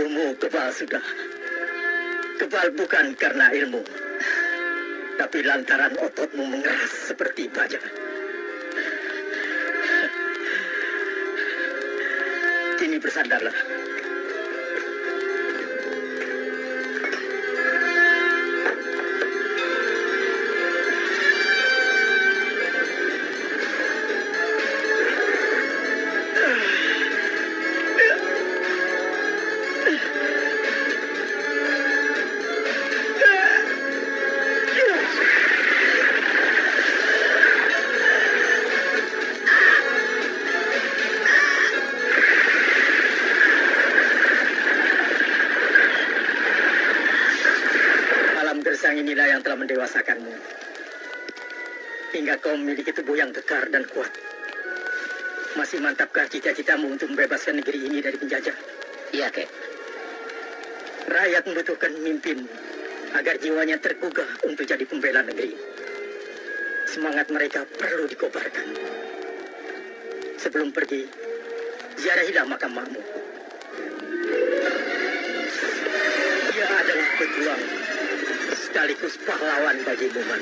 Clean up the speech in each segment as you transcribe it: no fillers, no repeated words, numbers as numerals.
Tubuhmu kebal sudah. Kebal bukan karena ilmu, tapi lantaran ototmu mengeras seperti baja. Kini bersandarlah. Inilah yang telah mendewasakanmu, hingga kau memiliki tubuh yang kekar dan kuat. Masih mantapkah cita-citamu untuk membebaskan negeri ini dari penjajah? Iya, Kek. Rakyat membutuhkan pemimpin agar jiwanya tergugah untuk jadi pembela negeri. Semangat mereka perlu dikobarkan. Sebelum pergi, ziarahilah makam makmu. Dia adalah pejuang sekaligus pahlawan bagimu, Man.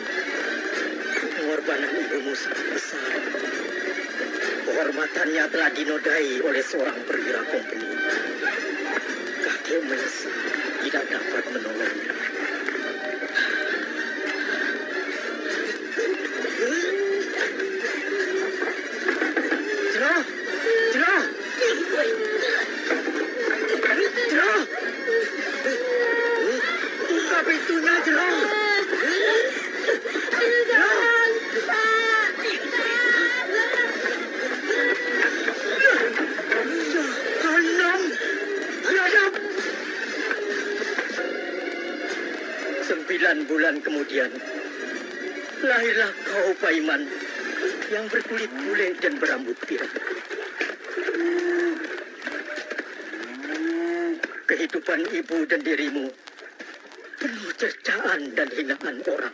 Pengorbanan ibumu sangat besar. Kehormatannya telah dinodai oleh seorang perwira kompeni. Kakek menyesal tidak dapat menolongnya. Jerah! Jerah! Jerah! Buka pintunya, Jerah! Jangan, Pak! Jahanam! Biadab! 9 bulan kemudian, lahirlah kau, Paiman, yang berkulit bule dan berambut pirang. Kehidupan ibu dan dirimu penuh cercaan dan hinaan orang.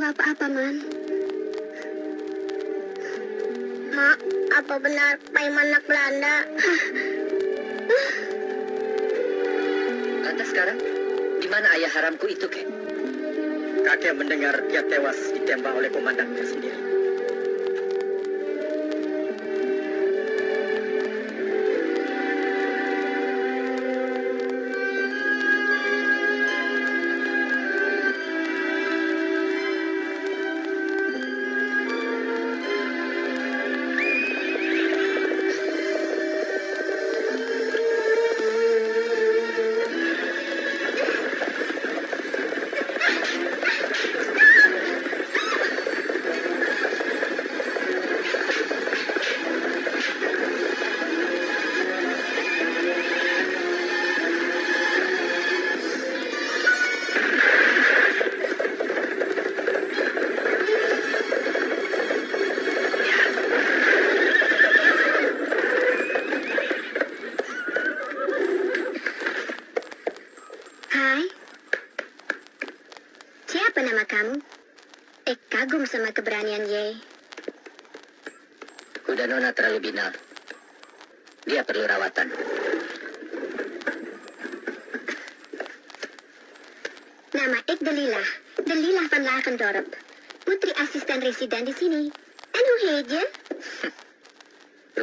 Apa-apa, Man? Mak, apa benar Paiman anak Belanda? Lantas sekarang, di mana ayah haramku itu, Kek? Kakek mendengar dia tewas ditembak oleh komandannya sendiri. Kagum sama keberanian Ye. Kuda Nona terlalu binal. Dia perlu rawatan. Nama ik Delilah. Delilah van Lagendorp. Putri asisten residen di sini. En hoe heet je?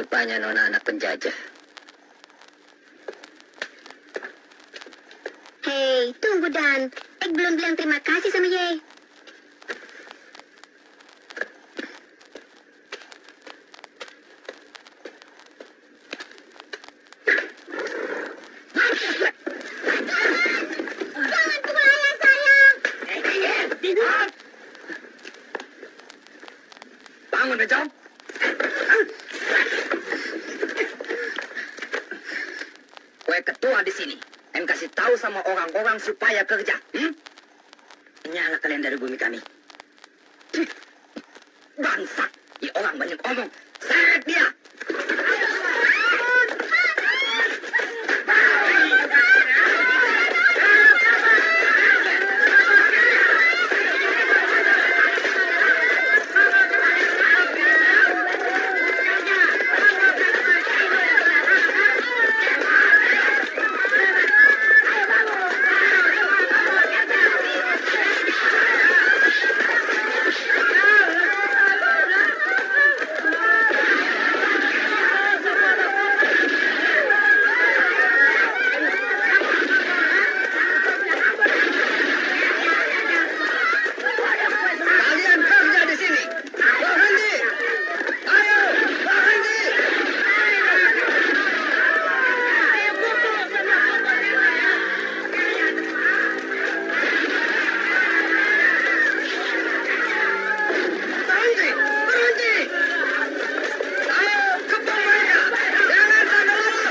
Rupanya Nona anak penjajah. Hei, tunggu Dan. Ik belum bilang terima kasih sama Ye. mengejar? Gue ketua di sini. Em kasih tahu sama orang-orang supaya kerja. Nyala kalian dari bumi kami. Bangsat. Ini orang banyak omong. Seret dia. Kalian kerja di sini. Berhenti. Ayo, berhenti. Berhenti, berhenti. Ayo, kepung mereka. Jangan sampai lolos.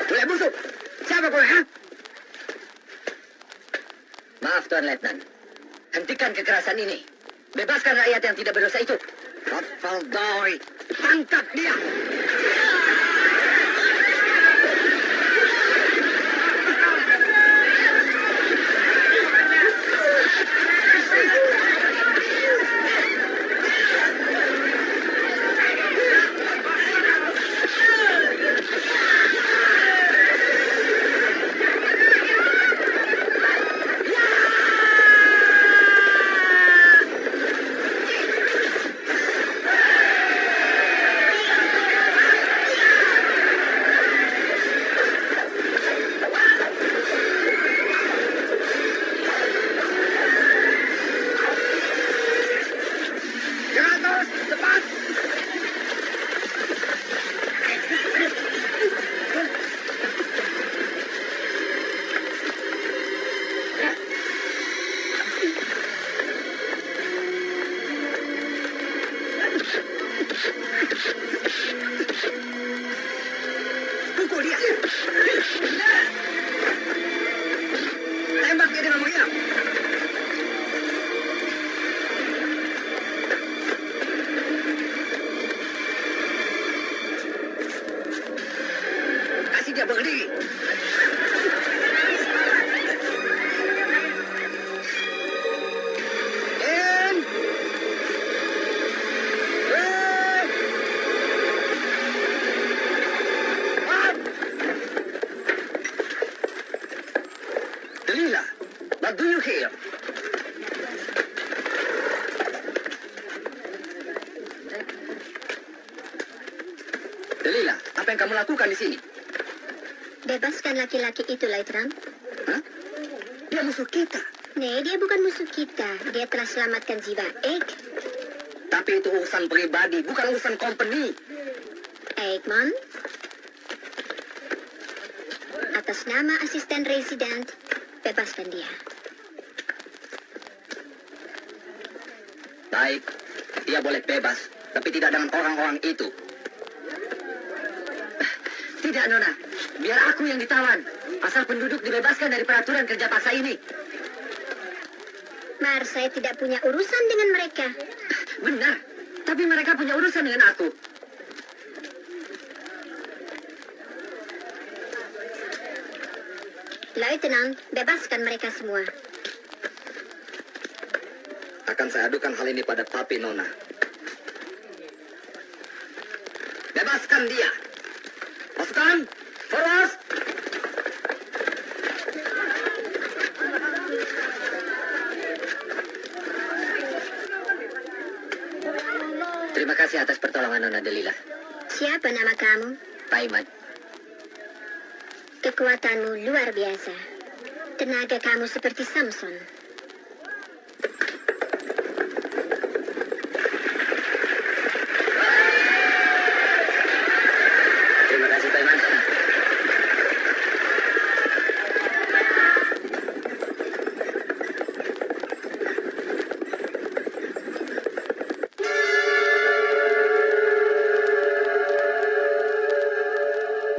Bule busuk. Siapa kau, ha? Maaf, Tuan Letnan. Hentikan kekerasan ini. Bebaskan rakyat yang tidak berdosa itu. Valdoy, tangkap dia. Jangan terus, cepat. Pukul dia. Tembak dia dengan menghilang. Kasih dia berdiri. In. Out. Delilah, what do you hear? Delilah, apa yang kamu lakukan di sini? Bebaskan laki-laki itu, Leitram. Hah? Dia musuh kita. Nih, dia bukan musuh kita. Dia telah selamatkan jiwa Egg. Tapi itu urusan pribadi, bukan urusan company. Eggman. Atas nama asisten residen, bebaskan dia. Baik, dia boleh bebas, tapi tidak dengan orang-orang itu. Tidak, Nona. Biar aku yang ditawan. Asal penduduk dibebaskan dari peraturan kerja paksa ini. Mar, saya tidak punya urusan dengan mereka. Benar, tapi mereka punya urusan dengan aku. Lieutenant, bebaskan mereka semua. Akan saya adukan hal ini pada Papi, Nona. Bebaskan dia. Pasukan, forward. Terima kasih atas pertolongan Nona Delila. Siapa nama kamu? Paiman. Kekuatanmu luar biasa. Tenaga kamu seperti Samson. Terima kasih Paiman.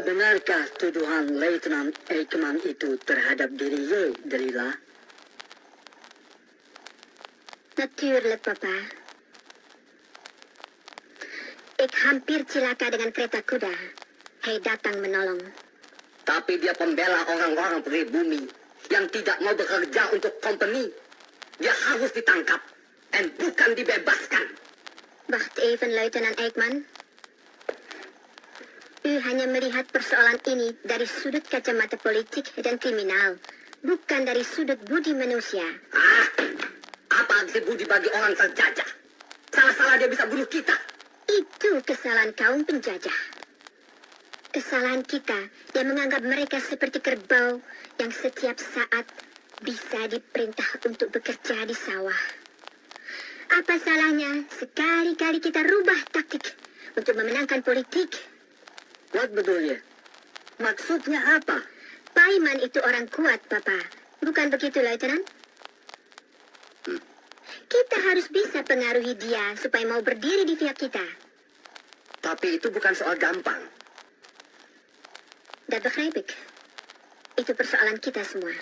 Benarkah tuduhan Leutnant Ekman itu terhadap diri Ye, Delila? Natuurlijk, Papa. Ik hampir celaka dengan kereta kuda. Hei datang menolong. Tapi dia pembela orang-orang pribumi yang tidak mau bekerja untuk company. Dia harus ditangkap dan bukan dibebaskan. Wacht even, Luitenant Eijkman. U hanya melihat persoalan ini dari sudut kacamata politik dan kriminal, bukan dari sudut budi manusia. Apa arti budi bagi orang terjajah? Salah-salah dia bisa bunuh kita. Itu kesalahan kaum penjajah. Kesalahan kita yang menganggap mereka seperti kerbau yang setiap saat bisa diperintah untuk bekerja di sawah. Apa salahnya sekali-kali kita rubah taktik untuk memenangkan politik? What betulnya? Maksudnya apa? Paiman itu orang kuat, Papa. Bukan begitu, Lieutenant? Kita harus bisa pengaruhi dia supaya mau berdiri di pihak kita. Tapi itu bukan soal gampang. Dat begrijp ik. Itu persoalan kita semua.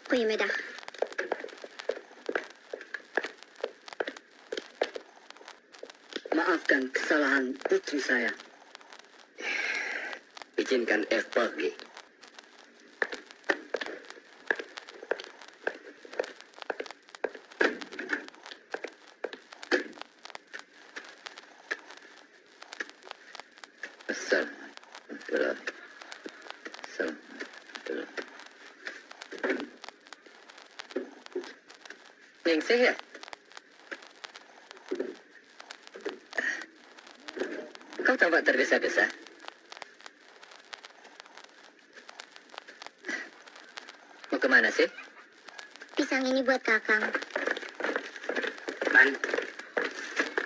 Goedemiddag. Maafkan kesalahan putri saya. Izinkan pergi. Ningsih ya? Kau tampak tergesa-gesa. Mau kemana sih? Pisang ini buat Kakang. Man,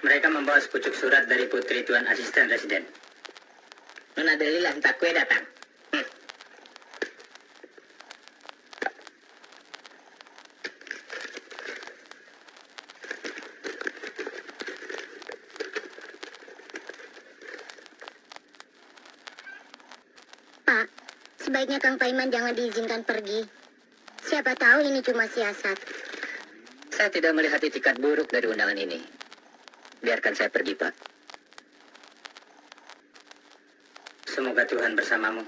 mereka membawa sepucuk surat dari putri Tuan Asisten Residen. Nona Delila minta kue datang. Pak, sebaiknya Kang Paiman jangan diizinkan pergi. Siapa tahu ini cuma siasat. Saya tidak melihat itikat buruk dari undangan ini. Biarkan saya pergi, Pak. Semoga Tuhan bersamamu.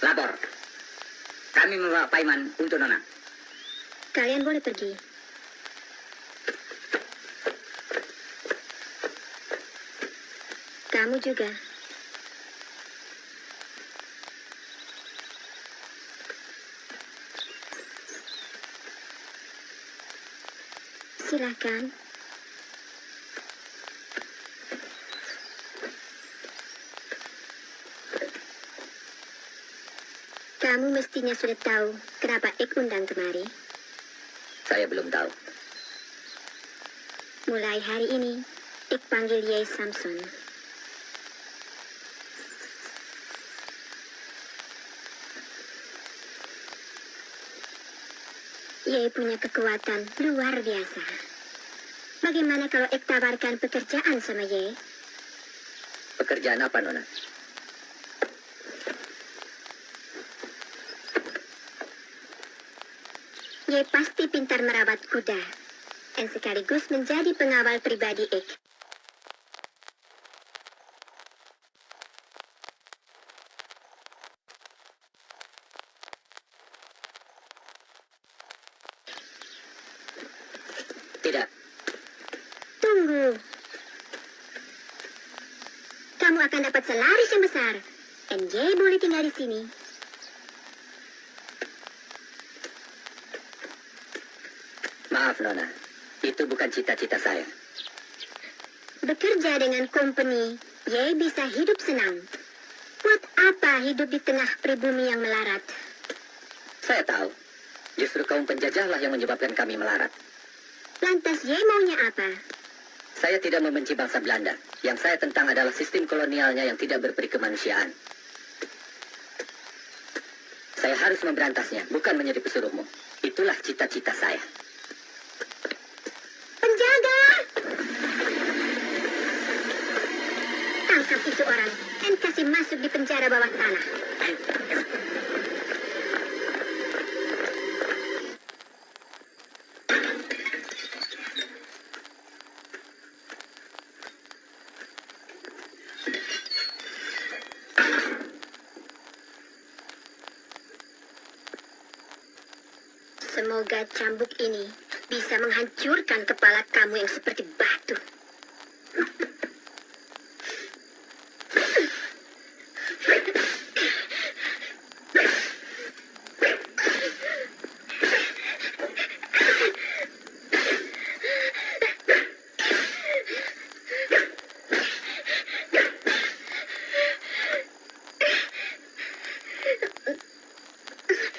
Lapor. Kami membawa Paiman untuk Nona. Kalian boleh pergi. Kamu juga. Silakan. Kamu mestinya sudah tahu kenapa Ik undang kemari. Saya belum tahu. Mulai hari ini, Ik panggil Ye Samson. Ye punya kekuatan luar biasa. Bagaimana kalau Ik tawarkan pekerjaan sama Ye? Pekerjaan apa, Nona? Ye pasti pintar merawat kuda, dan sekaligus menjadi pengawal pribadi Ik. Tidak. Tunggu. Kamu akan dapat selaris yang besar. MJ boleh tinggal di sini. Maaf, Nona. Itu bukan cita-cita saya. Bekerja dengan company, Ye bisa hidup senang. Buat apa hidup di tengah pribumi yang melarat? Saya tahu. Justru kaum penjajahlah yang menyebabkan kami melarat. Lantas Ye maunya apa? Saya tidak membenci bangsa Belanda. Yang saya tentang adalah sistem kolonialnya yang tidak berperi kemanusiaan. Saya harus memberantasnya, bukan menjadi pesuruhmu. Itulah cita-cita saya. Penjaga! Tangkap itu orang dan kasih masuk di penjara bawah tanah. Semoga cambuk ini bisa menghancurkan kepala kamu yang seperti batu.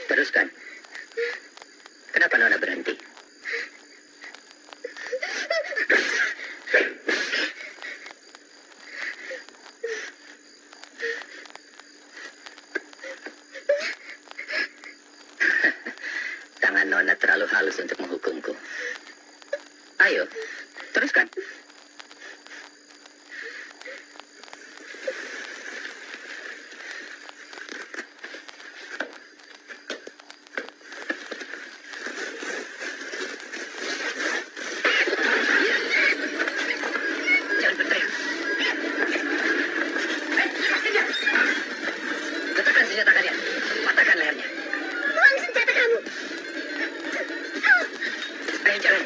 Teruskan. Kenapa Nona berhenti? Tangan Nona terlalu halus untuk menghukumku. Ayo, teruskan. Jangan berteriak. Letakkan senjata kalian. Patahkan lehernya. Buang senjata kamu! Ayo jalan.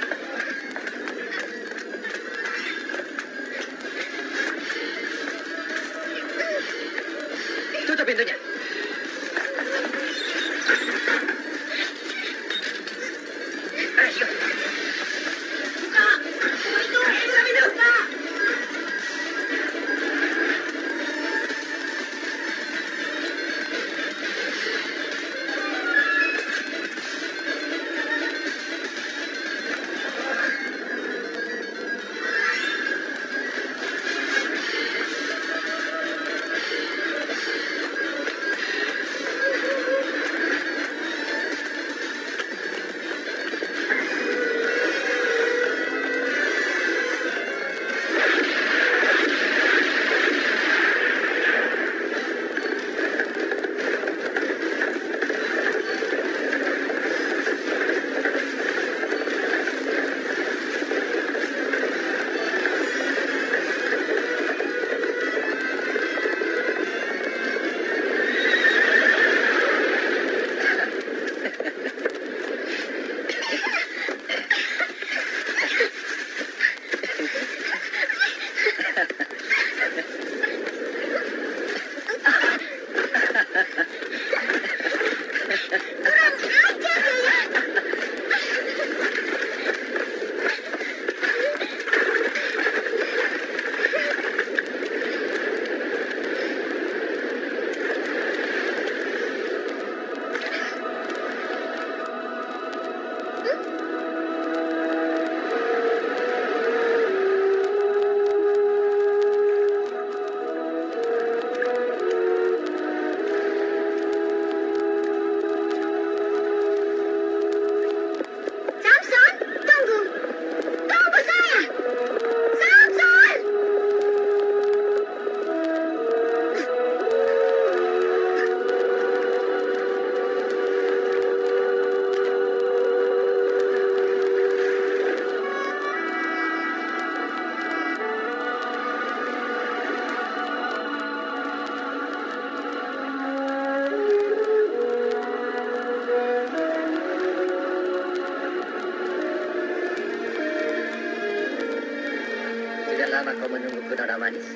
lama kau menungguku, Nona manis?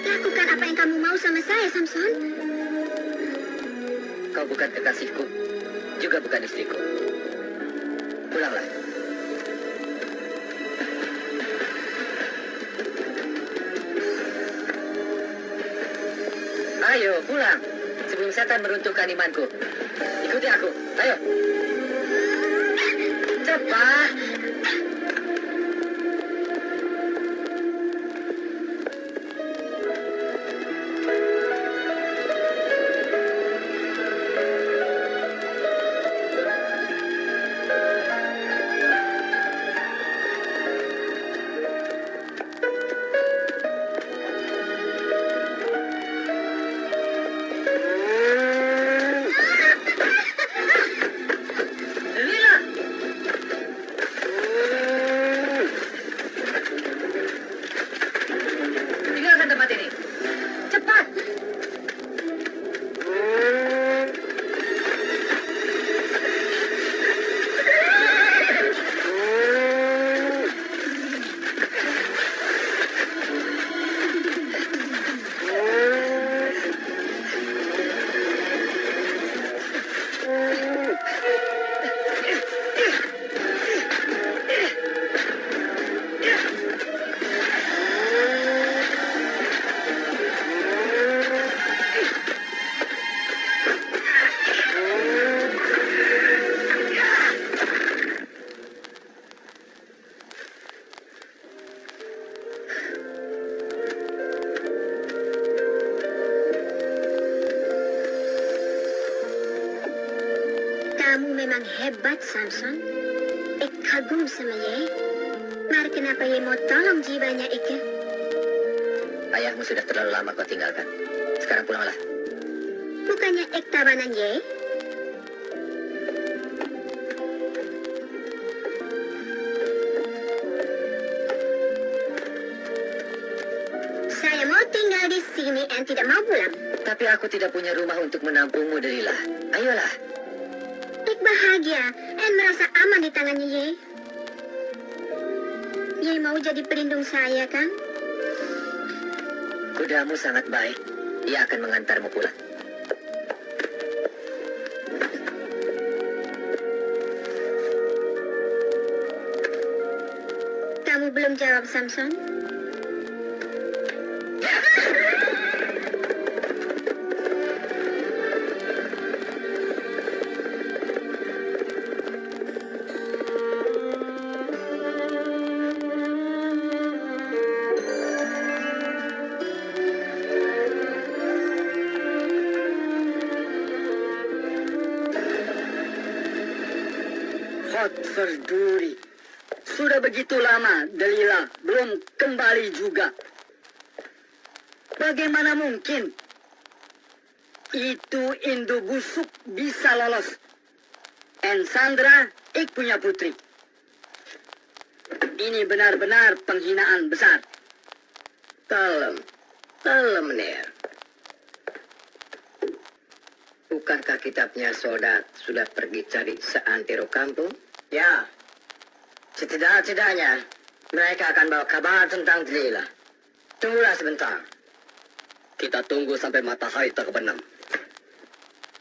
Lakukan apa yang kamu mau sama saya, Samson. Kau bukan kekasihku, juga bukan istriku. Pulanglah. Ayo, pulang. Sebelum setan meruntuhkan imanku. Ikuti aku. Ayo. Cepat. Delila! Tinggalkan tempat ini. Cepat! Kamu memang hebat, Samson. Ik kagum sama Ye. Mari kenapa Ye mau tolong jiwanya Ike? Ayahmu sudah terlalu lama kau tinggalkan. Sekarang pulanglah. Bukannya Ik tawanan Ye? Saya mau tinggal di sini dan tidak mau pulang. Tapi aku tidak punya rumah untuk menampungmu, Delila. Ayolah. Ik bahagia dan merasa aman di tangannya Ye. Ye mau jadi pelindung saya, kan? Kudamu sangat baik. Dia akan mengantarmu pulang. Kamu belum jawab, Samson? Hot Verduri. Sudah begitu lama Delila belum kembali juga. Bagaimana mungkin itu Indo busuk bisa lolos? And Sandra, ik punya putri. Ini benar-benar penghinaan besar. Tolong, meneer. Bukankah kita punya soldat sudah pergi cari seantero kampung? Ya, setidak-tidaknya mereka akan bawa kabar tentang Delila. Tunggulah sebentar. Kita tunggu sampai matahari terbenam.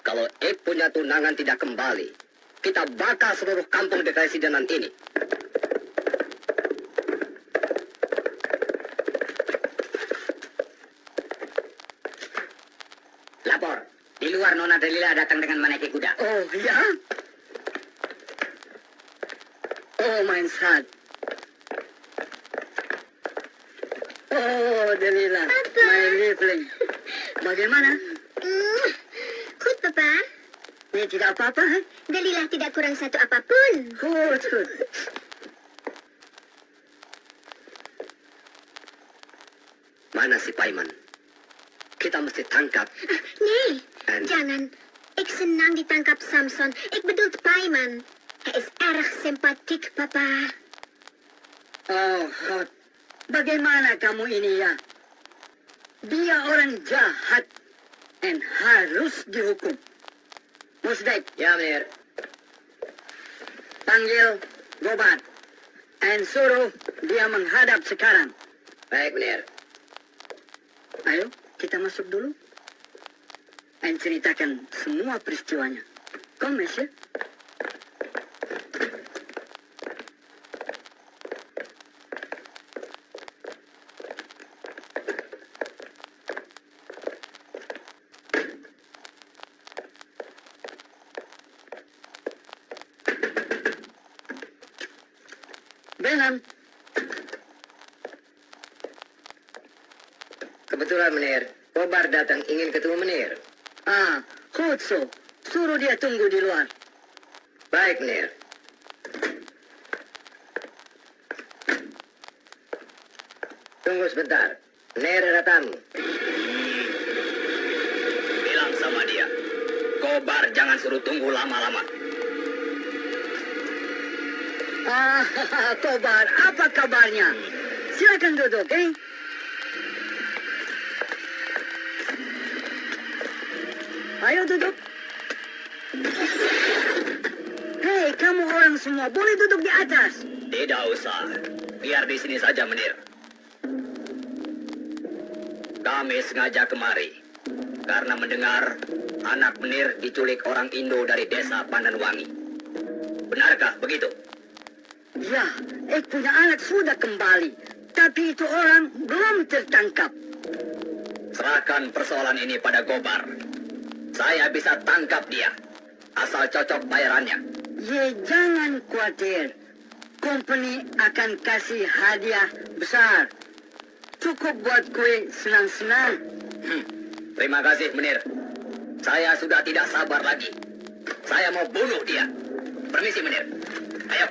Kalau Ik punya tunangan tidak kembali, kita bakar seluruh kampung di residenan ini. Lapor, di luar Nona Delila datang dengan menaiki kuda. Oh, ya? Oh, mein Schat. Oh, Delila, Papa. my liebling. Bagaimana? Goed, Papa. Ini tidak apa-apa, eh? Delilah tidak kurang satu apapun. Good. Mana si Paiman? Kita mesti tangkap. Nee, En- jangan. Ik senang ditangkap Samson. Ik bedoelt Paiman. Hij is erg sympathiek, Papa. Oh, God. Bagaimana kamu ini ya? Dia orang jahat dan harus dihukum. Musdaik. Ya, Menir. Panggil Gobat. Dan suruh dia menghadap sekarang. Baik, Menir. Ayo, kita masuk dulu. Dan ceritakan semua peristiwanya. Kom, Monsieur. Benan. Kebetulan, Menir. Kobar datang ingin ketemu Menir. Ah, Kutsu. Suruh dia tunggu di luar. Baik, Menir. Tunggu sebentar. Menir ada tamu. Bilang sama dia. Kobar jangan suruh tunggu lama-lama. Ah, Kobar, apa kabarnya? Silakan duduk, Ayo duduk. Hei, kamu orang semua, boleh duduk di atas. Tidak usah. Biar di sini saja, Menir. Kami sengaja kemari karena mendengar anak Menir diculik orang Indo dari desa Pandanwangi. Benarkah begitu? Ya, punya anak sudah kembali. Tapi itu orang belum tertangkap. Serahkan persoalan ini pada Gobar. Saya bisa tangkap dia. Asal cocok bayarannya. Ye, jangan khawatir. Company akan kasih hadiah besar. Cukup buat kue senang-senang. Terima kasih, Menir. Saya sudah tidak sabar lagi. Saya mau bunuh dia. Permisi, Menir. Ayo.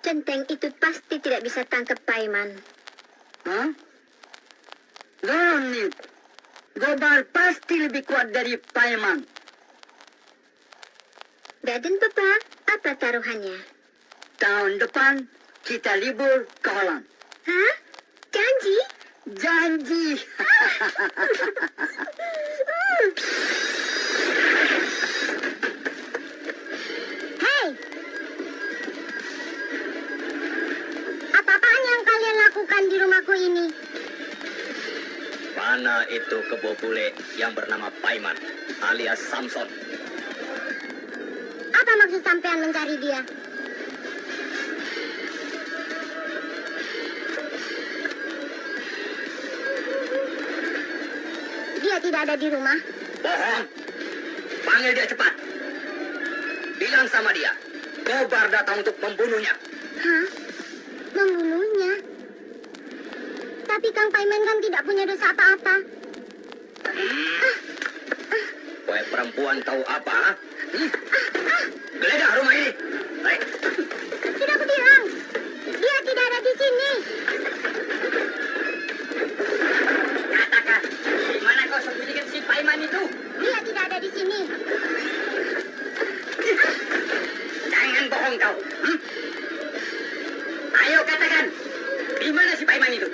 Centeng itu pasti tidak bisa tangkap Paiman. Hah? Gonit. Gobar pasti lebih kuat dari Paiman. Dan Papa, apa taruhannya? Tahun depan kita libur ke Holland. Hah? Janji? Janji. Hei! Apa-apaan yang kalian lakukan di rumahku ini? Mana itu kebo bule yang bernama Paiman alias Samson? Apa maksud sampean mencari dia? Dia tidak ada di rumah. Bohong. Panggil dia cepat. Bilang sama dia. Gobar datang untuk membunuhnya. Hah? Membunuhnya? Tapi Kang Paiman kan tidak punya dosa apa-apa. Kowe perempuan tahu apa? Geledah rumah ini. Baik. Tidak aku bilang. Dia tidak ada di sini. Katakan, di mana kau sembunyikan si Paiman itu? Dia tidak ada di sini. Jangan bohong kau. Ayo katakan, di mana si Paiman itu?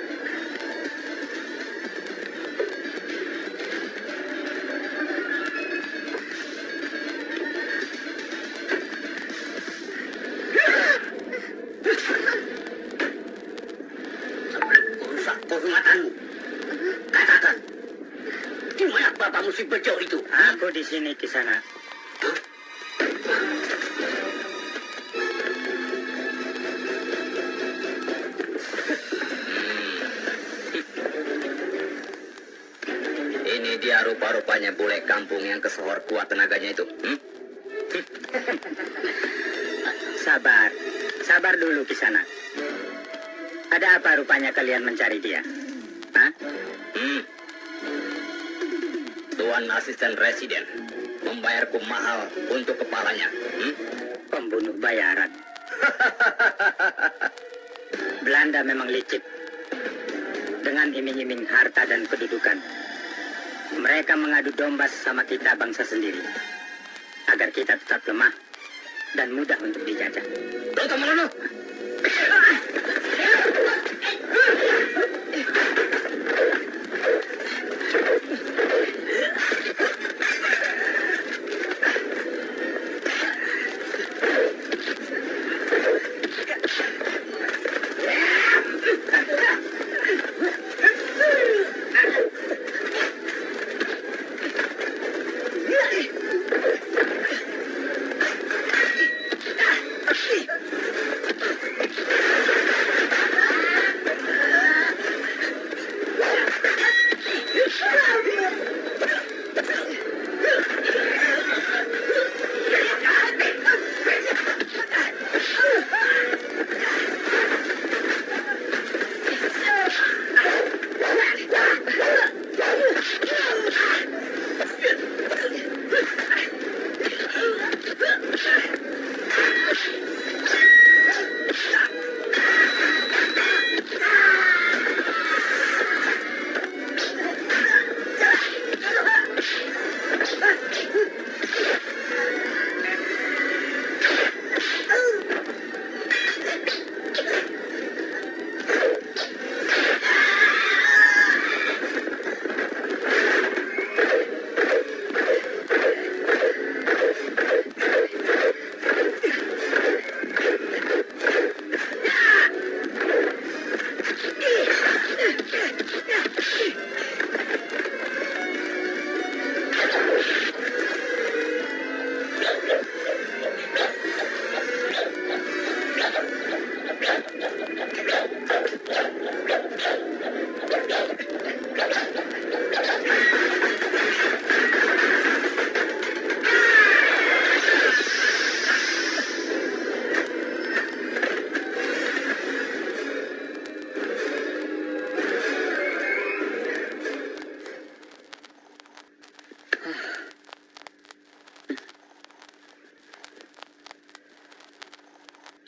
Rusak kehormatanmu. Katakan, di mana bapakmu si bejo itu? Aku di sini, Kisana. Ini dia rupa-rupanya bule kampung yang kesohor kuat tenaganya itu. Sabar. Sabar dulu, Kisana. Ada apa rupanya kalian mencari dia? Hah? Tuan asisten residen membayarku mahal untuk kepalanya. Pembunuh bayaran. Belanda memang licik. Dengan iming-iming harta dan kedudukan. Mereka mengadu domba sama kita bangsa sendiri. agar kita tetap lemah dan mudah untuk dijajah. Gotong Merono.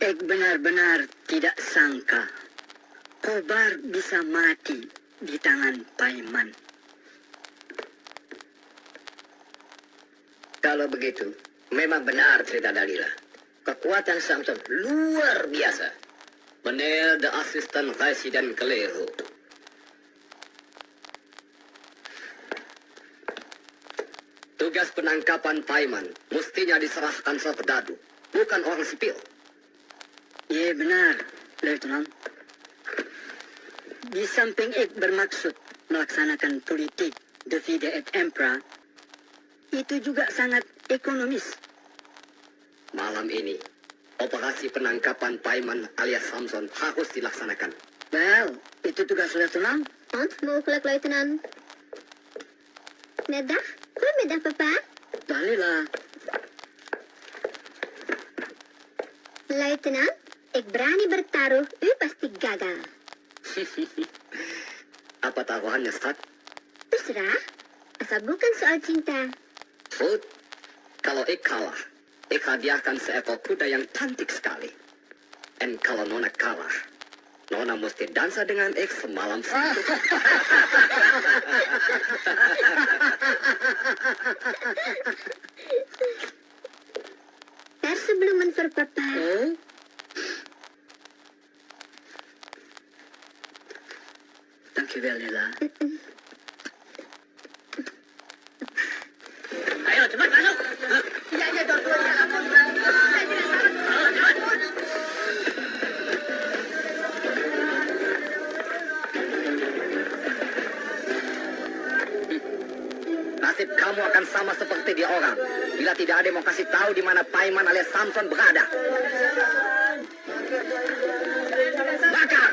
Ek benar-benar tidak sangka Kobar bisa mati di tangan Paiman. Kalau begitu, memang benar cerita Dalila. Kekuatan Samson luar biasa. Menel the Assistant Resident Keleho. Tugas penangkapan Paiman mestinya diserahkan serdadu, bukan orang sipil. Ye benar, Lieutenant. Di samping Ek bermaksud melaksanakan politik divide et impera, itu juga sangat ekonomis. Malam ini, operasi penangkapan Paiman alias Samson harus dilaksanakan. Well, itu tugas Lieutenant. Ontmooglijk, luitenant. Middag? Goedemiddag, papa. Dalila, Luitenant, ik berani bertaruh, u pasti gagal. Apa taruhannya, Stat? Terserah, asal bukan soal cinta. Food, kalau ik kalah, ik hadiahkan seekor kuda yang cantik sekali. Dan kalau Nona kalah, Nona mesti dansa dengan ik semalam satu. Persebelummen voor papa. oh, dankjewel Lila. Ayo, cepat masuk. Nasib kamu akan sama seperti dia orang. Bila tidak ada yang mau kasih tahu di mana Paiman alias Samson berada. Bakar!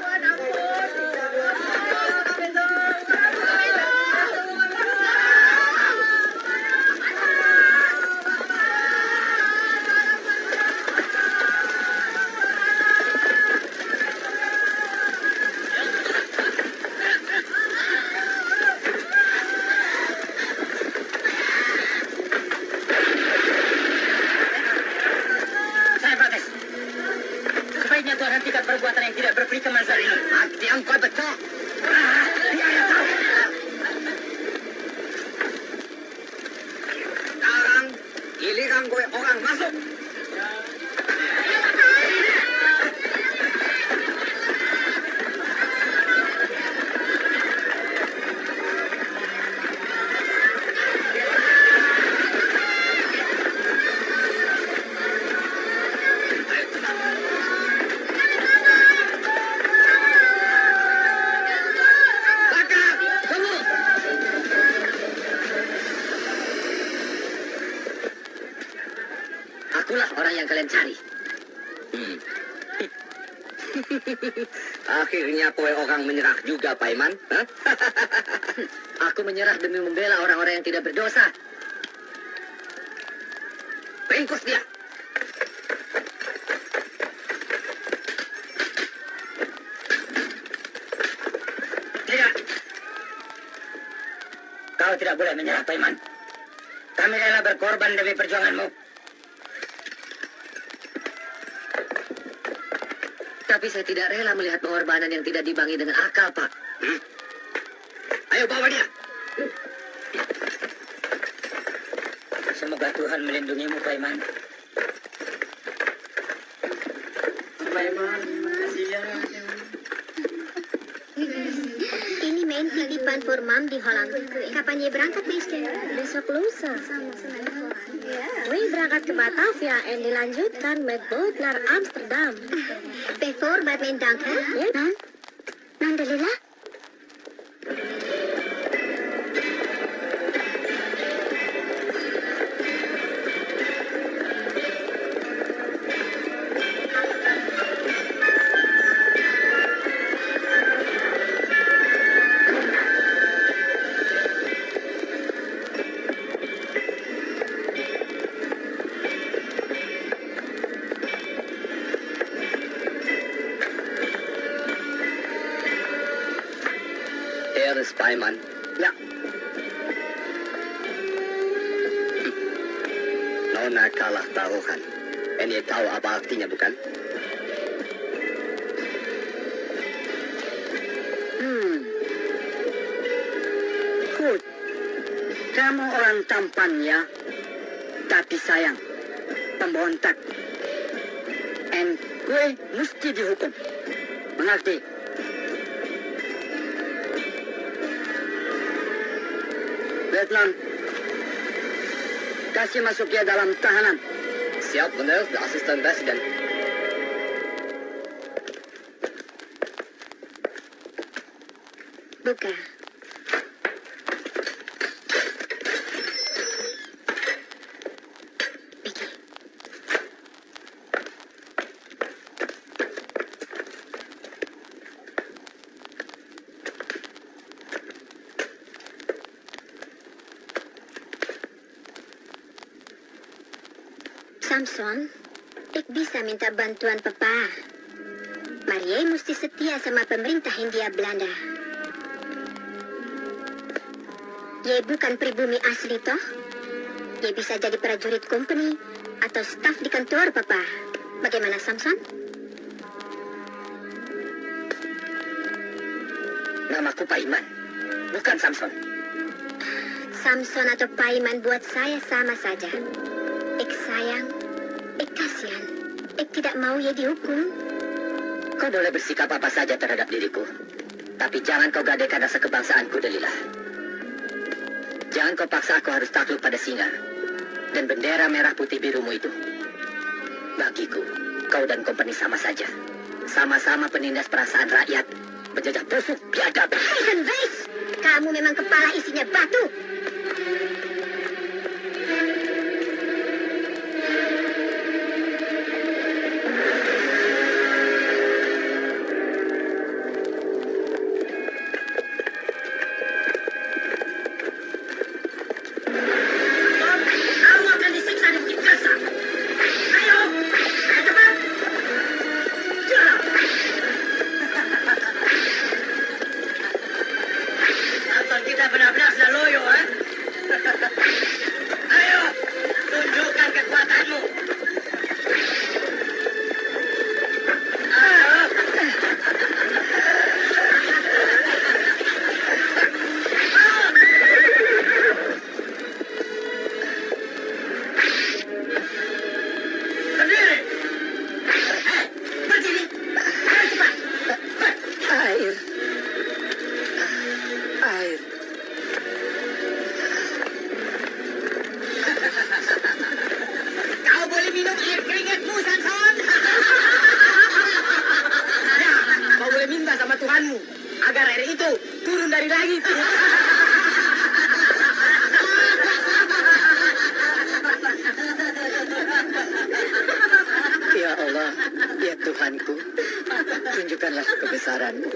Saya protes. Sebaiknya Tuhan orang masuk. Bakar, tunggu. Akulah orang yang kalian cari. Akhirnya kowe orang menyerah juga, Paiman. Hah? Aku menyerah demi membela orang-orang yang tidak berdosa. Ringkus dia. Tidak. Kau tidak boleh menyerah, Paiman. Kami rela berkorban demi perjuanganmu. Tapi saya tidak rela melihat pengorbanan yang tidak dibangi dengan akal, Pak. Ayo bawa dia. Semoga Tuhan melindungimu, Paiman. Paiman, kasihan. Ini main titipan for Mom di Holland. Kapan dia berangkat, Mister? Besok lusa. Wih berangkat ke Batavia en dilanjutkan met boot naar Amsterdam. Bijvoorbeeld dank, hè? Ja. Mandalila? Hier is Paiman. Ya, Nona kalah taruhan. Ini tahu apa artinya, bukan? Good. Kamu orang tampan ya. Tapi sayang. Pemberontak. And gue mesti dihukum. Mengerti? Vietnam. Kasih masuk dia dalam tahanan. Siap, benar, de asisten presiden. Buka. Pergi. Samson, ik bisa minta bantuan papa. Marie mesti setia sama pemerintah Hindia Belanda. Ye bukan pribumi asli toh. Ye bisa jadi prajurit company atau staf di kantor papa. Bagaimana Samson? namaku Paiman, bukan Samson. Samson atau Paiman buat saya sama saja. Ik sayang, ik kasihan, ik tidak mau ye dihukum. Kau boleh bersikap apa saja terhadap diriku. Tapi jangan kau gadaikan rasa kebangsaanku, Delilah. Jangan kau paksa aku harus takluk pada singa dan bendera merah putih birumu itu. Bagiku, kau dan kompeni sama saja. Sama-sama penindas perasaan rakyat, penjajah busuk, biadab. Heisenweis, kamu memang kepala isinya batu. Kamu akan disiksa di bukit jasa. Ayo, cepat. Jalan. Samson kita benar-benar sudah loyo, eh? kebesaranmu.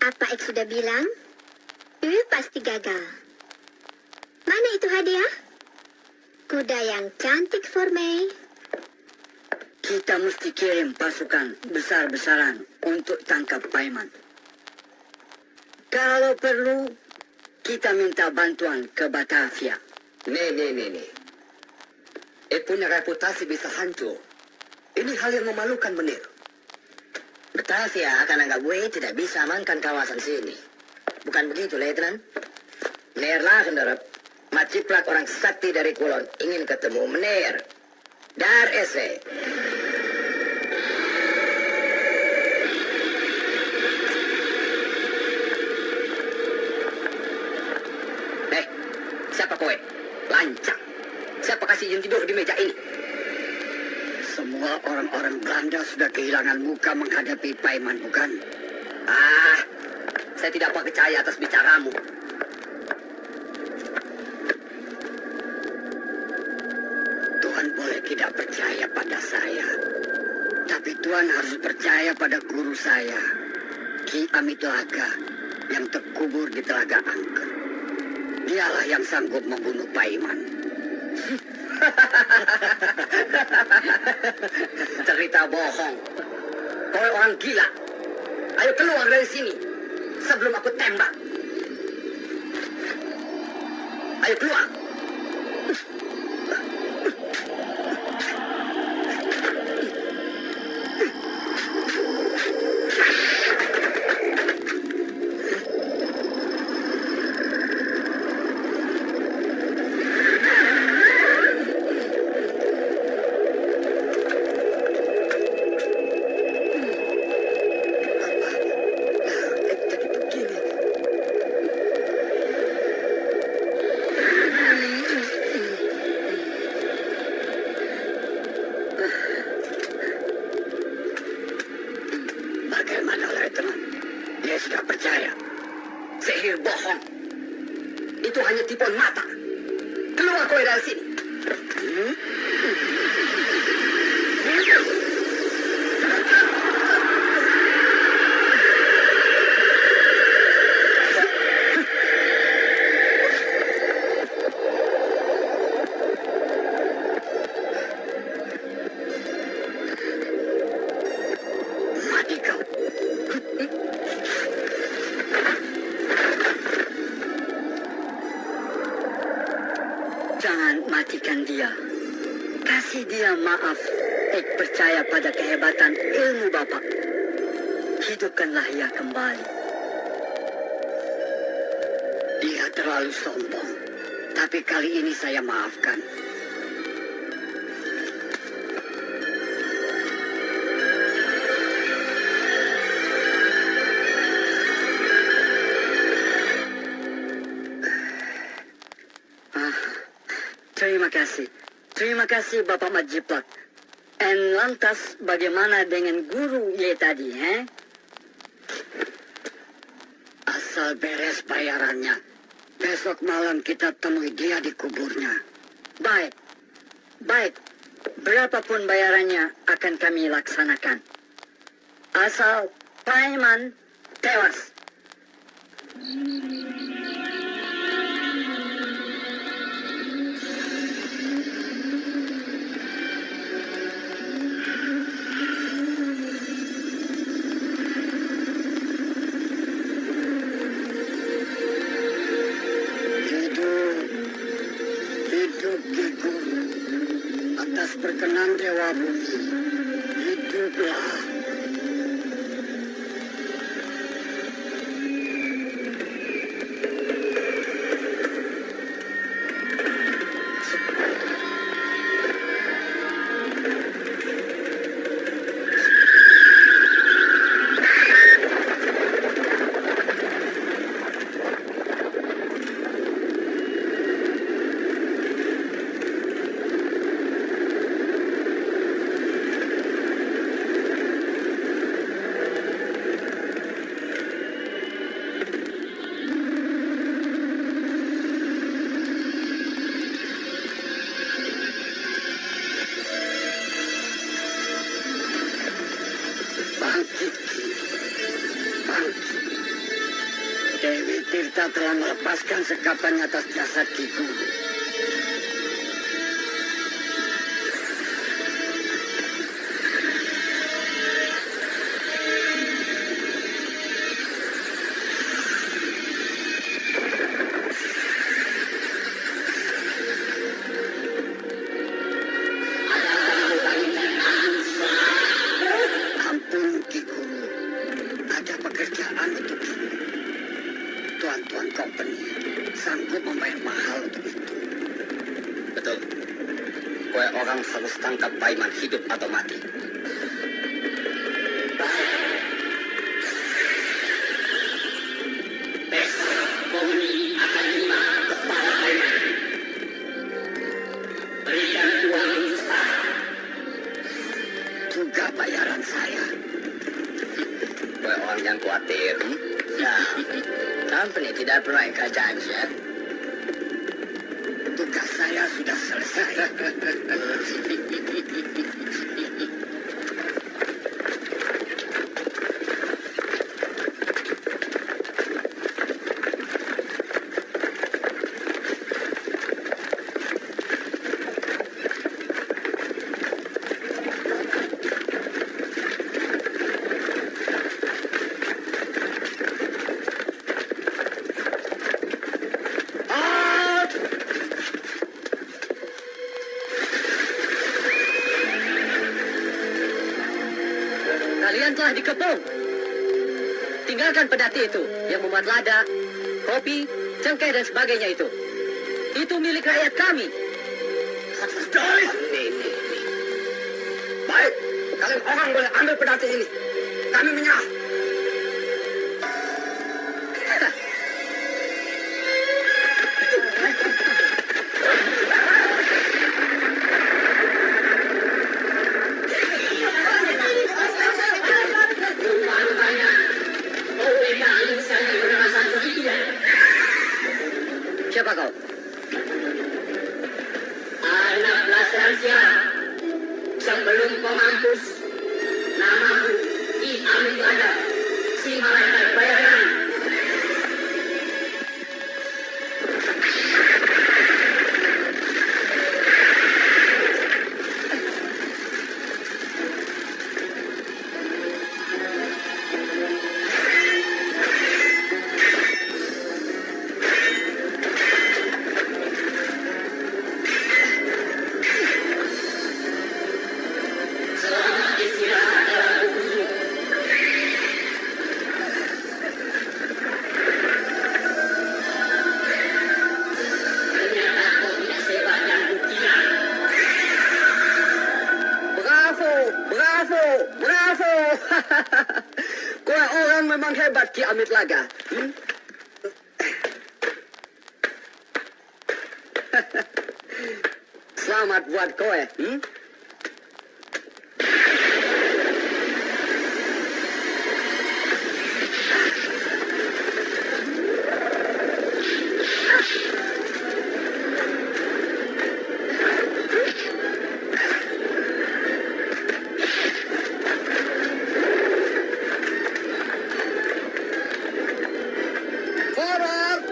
Apa Ek sudah bilang? Pasti gagal. Mana itu hadiah? Kuda yang cantik for Mei. Kita mesti kirim pasukan besar-besaran untuk tangkap Paiman. Kalau perlu, kita minta bantuan ke Batavia. Nih. Punya reputasi bisa hancur. Ini hal yang memalukan, Menir. Batavia akan anggap gue tidak bisa amankan kawasan sini. Bukan begitu, Letnan? Nerlah, Kendarap. Maciplak orang sakti dari Kulon ingin ketemu Menir. Dar ese. Siapa kowe? Lancang. Siapa kasih izin tidur di meja ini? Semua orang-orang Belanda sudah kehilangan muka menghadapi Paiman, bukan? Saya tidak percaya atas bicaramu. Tuhan boleh tidak percaya pada saya. Tapi Tuhan harus percaya pada guru saya, Ki Amit Laga, yang terkubur di Telaga Angker. Dialah yang sanggup membunuh Paiman. Cerita bohong. Kowe orang gila. Ayo keluar dari sini sebelum aku tembak. Ayo keluar. Bagaimana, Letnan? Dia sudah percaya. Sihir bohong. Itu hanya tipuan mata. Keluar kowe dari sini. Mati kau. Jangan matikan dia. Kasih dia maaf. Ek percaya pada kehebatan ilmu Bapak. Hidupkanlah ia kembali. Dia terlalu sombong. Tapi kali ini saya maafkan. Terima kasih. Terima kasih Bapak Majiplak. And lantas bagaimana dengan guru Ye tadi, Asal beres bayarannya. Besok malam kita temui dia di kuburnya. Baik. Baik. Berapapun bayarannya akan kami laksanakan. Asal Paiman tewas. Tirta telah melepaskan sekapannya atas jasad Ki Guru. Ampun Ki Guru, ada pekerjaan untuk Ki. Tuan-tuan company sanggup membayar mahal untuk itu. Betul. Kue orang harus tangkap Paiman hidup atau mati. Besok kami akan terima kepala Paiman. Berikan uang besar. Juga bayaran saya. Kue orang yang khawatir. Ya, company tidak pernah ingkar janji. Tugas saya sudah selesai. Kalian telah dikepung. Tinggalkan pedati itu yang membuat lada, kopi, cengkeh dan sebagainya itu. Itu milik rakyat kami. Nih. Baik, kalian orang boleh ambil pedati ini. Kami menyerah. Siapa kau? Anak Lasancia, sebelum kau mampus, namamu Ki Amin Lada, si malaikat bayaran. Selamat istirahat dalam kubur. Ternyata kau tidak sehebat yang kukira. Bravo. Kue orang memang hebat, Ki Amit Laga. Selamat buat kowe. Forward.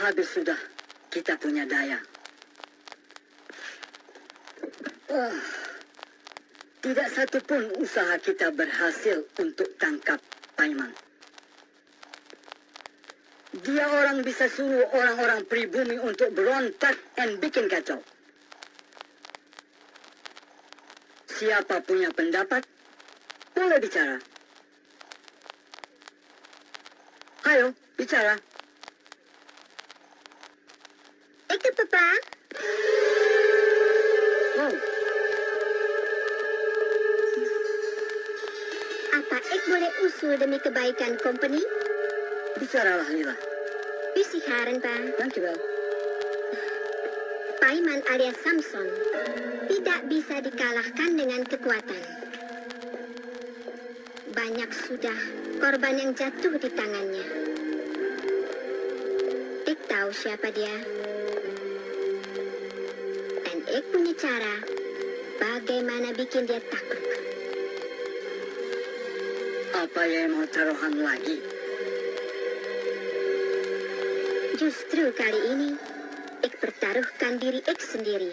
habis sudah kita punya daya. Tidak satu pun usaha kita berhasil untuk tangkap Paiman. Dia orang bisa suruh orang-orang pribumi untuk berontak dan bikin kacau. Siapa punya pendapat, boleh bicara. Ayo, bicara. Itu, Papa. Oh, Apa ik boleh usul demi kebaikan company? bicaralah Lila. Usiharan, Pa. Dankjewel. Paiman alias Samson tidak bisa dikalahkan dengan kekuatan. Banyak sudah korban yang jatuh di tangannya. Ik tahu siapa dia. Dan ik punya cara bagaimana bikin dia takut. Apa yang mau taruhan lagi? Justru kali ini, ik pertaruhkan diri ik sendiri.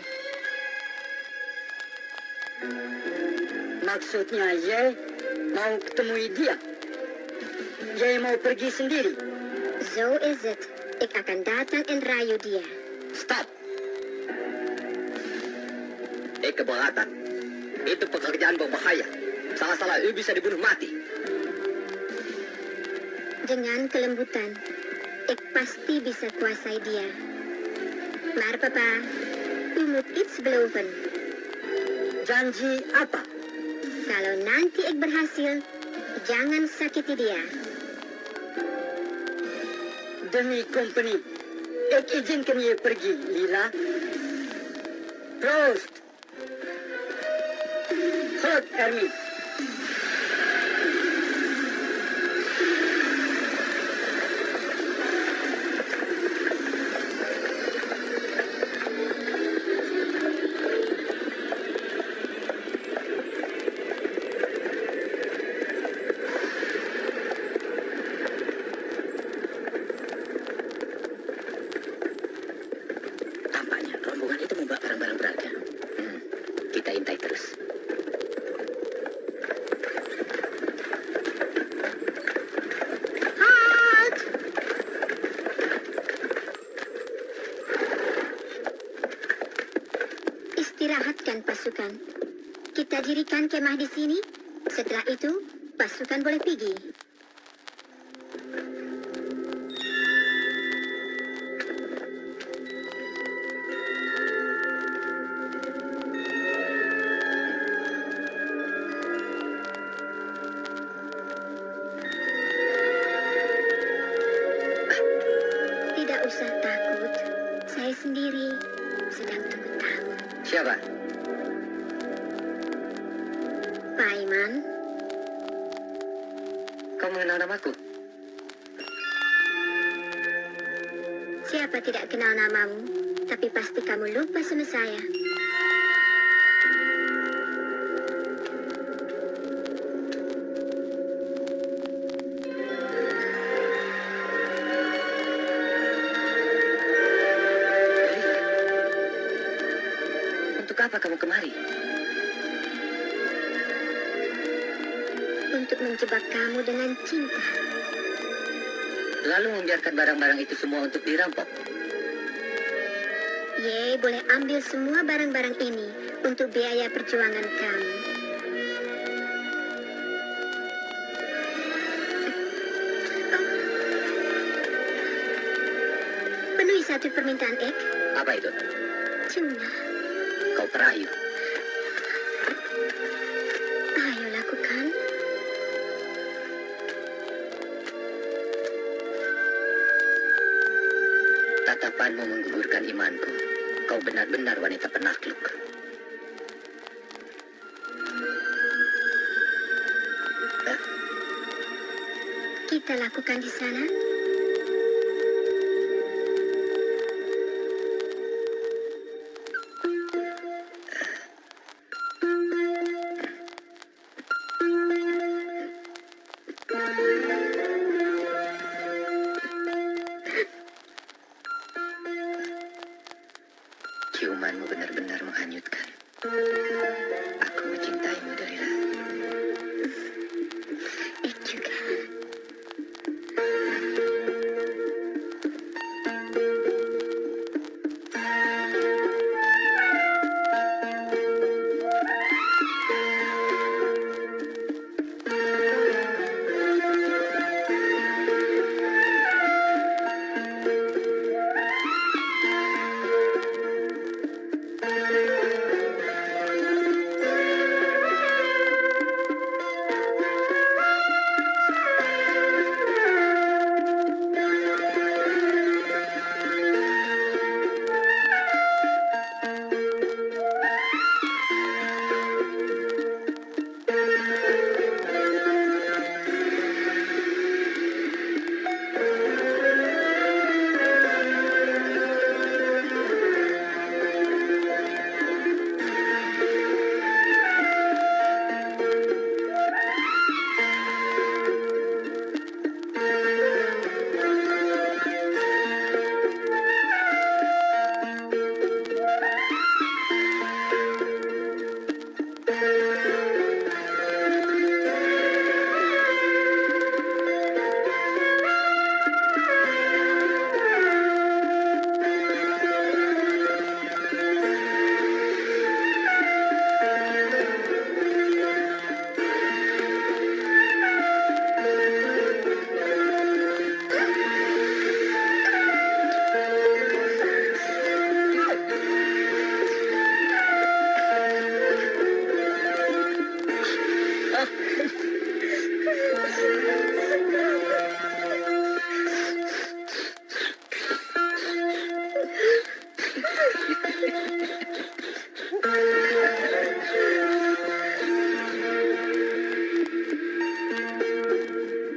Maksudnya Ye mau ketemui dia. Ye mau pergi sendiri. Zo is het. Ik akan datang en rayu dia. Stop! Keberatan. Itu pekerjaan berbahaya. Salah-salah bisa dibunuh mati. Dengan kelembutan, ik pasti bisa kuasai dia. Maar papa, u moet iets beloven. Janji apa? Kalau nanti ik berhasil, jangan sakiti dia. Demi company, ik izinkan Ye pergi, Lila. Prost! Hot, Ermi. Tampaknya rombongan itu membawa barang-barang berharga. Kita intai terus. Istirahatkan pasukan. Kita dirikan kemah di sini. Setelah itu, pasukan boleh pergi. Tidak usah takut. Saya sendiri sedang tunggu tamu. Siapa? Paiman, Kau mengenal namaku? siapa tidak kenal namamu? Tapi pasti kamu lupa sama saya. Untuk apa kamu kemari? Untuk menjebak kamu dengan cinta. Lalu membiarkan barang-barang itu semua untuk dirampok. Ye boleh ambil semua barang-barang ini untuk biaya perjuangan kamu. Oh. Penuhi satu permintaan Ek. Apa itu? Tuna. Kau perayu. Ayo lakukan. Tatapanmu menggugurkan imanku. Kau benar-benar wanita penakluk. Kita lakukan di sana. kekalahanmu benar-benar menghanyutkan. Aku mencintaimu, Delilah. Ik juga.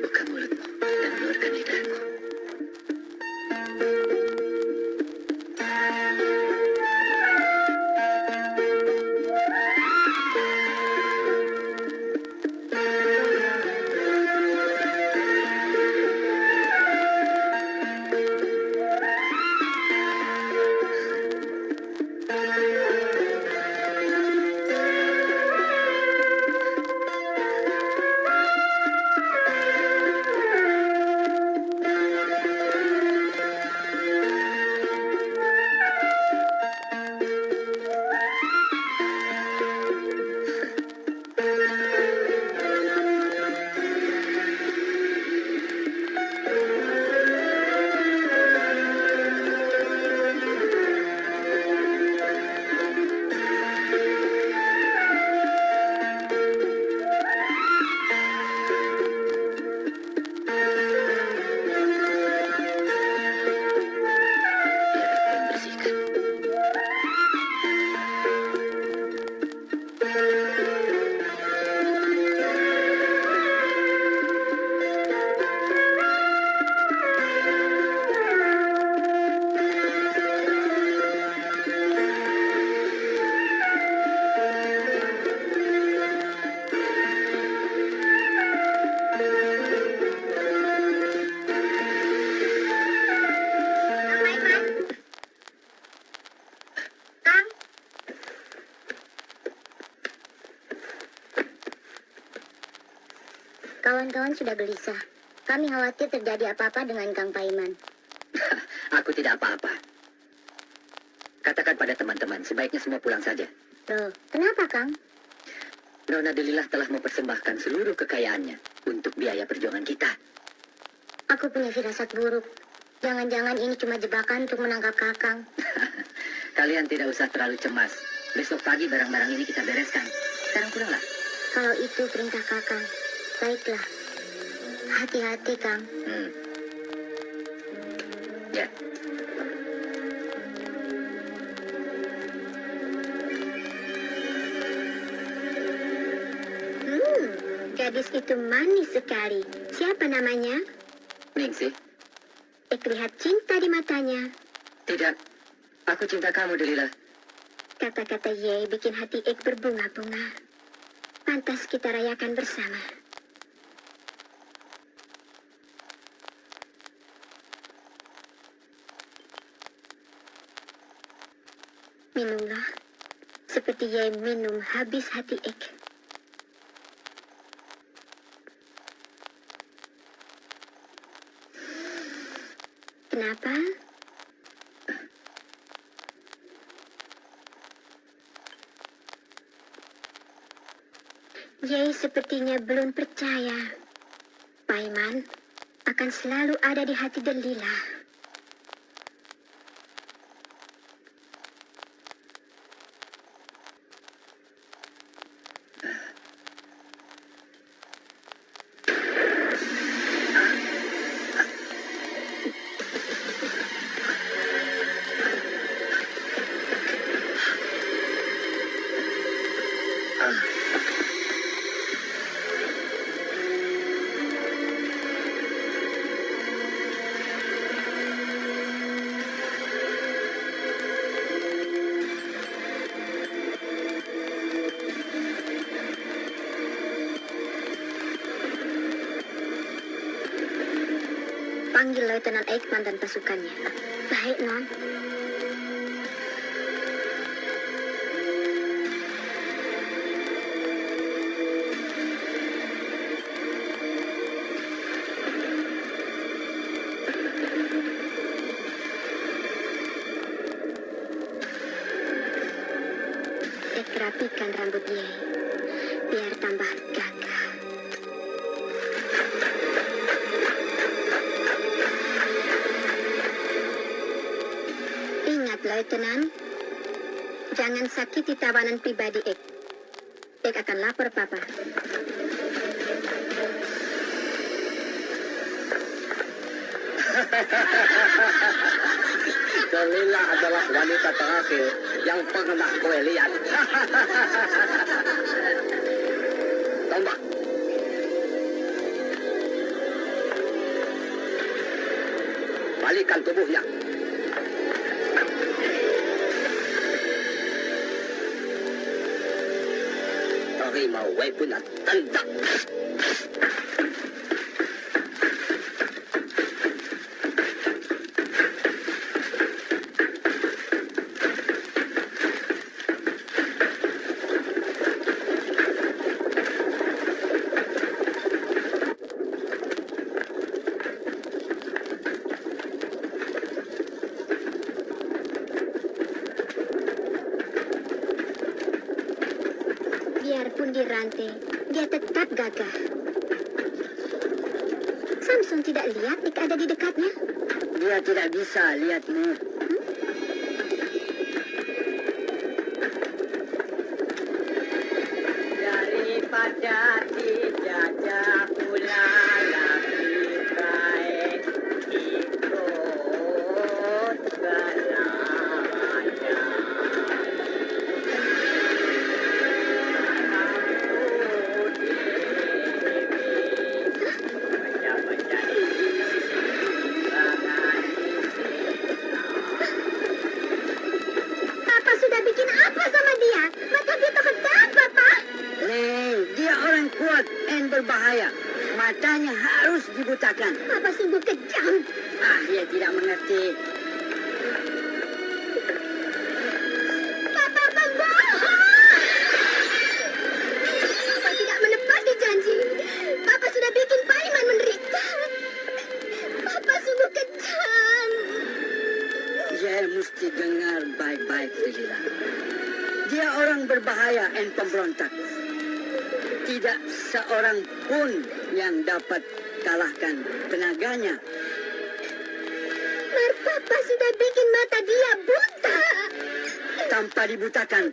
Buka mulutmu dan keluarkan lidahmu. Biar aku yang bersihkan. Kang Maiman. Kang. Kawan-kawan sudah gelisah. Kami khawatir terjadi apa-apa dengan Kang Paiman. Aku tidak apa-apa. Katakan pada teman-teman, sebaiknya semua pulang saja. Loh, kenapa Kang? Nona Delilah telah mempersembahkan seluruh kekayaannya untuk biaya perjuangan kita. Aku punya firasat buruk. Jangan-jangan ini cuma jebakan untuk menangkap Kakang. Kalian tidak usah terlalu cemas. Besok pagi barang-barang ini kita bereskan. Sekarang pulanglah. Kalau itu perintah Kakang, baiklah. Hati-hati, Kang. Ya. Gadis itu manis sekali. Siapa namanya? Ningsih, Ik lihat cinta di matanya. tidak. Aku cinta kamu, Delilah. Kata-kata Ye bikin hati Ik berbunga-bunga. Pantas kita rayakan bersama. Minumlah, seperti Yai minum habis hati Ek. Kenapa? Yai sepertinya belum percaya. Paiman akan selalu ada di hati Delila. Panggil Leutnant Ekman dan pasukannya. Baik, Non. Ek rapikan rambut Yai, biar tambah gagah. Ingat, Leutnant, jangan sakiti tawanan pribadi Ek. Ek akan lapor Papa. Delila adalah wanita terakhir yang pernah gue lihat. Tombak. Balikan tubuhnya. Terima weapon dan tendang. Biarpun dirantai, dia tetap gagah. Samson tidak lihat Ek ada di dekatnya. Dia tidak bisa lihatmu. Daripada dijajah pula lebih baik ikut selamanya. Papa sudah bikin apa sama dia? Mata dia terkedap, Papa. Neng, dia orang kuat dan berbahaya. Matanya harus dibutakan. Papa sungguh kejam. Dia tidak mengerti. Papa pembohong. Papa tidak menepati janji. Papa sudah bikin Paiman menderita. Papa sungguh kejam. Dia mesti dengar baik-baik, Delila. Dia orang berbahaya dan pemberontak. Tidak seorang pun yang dapat kalahkan tenaganya. Mar, Papa sudah bikin mata dia buta. Tanpa dibutakan,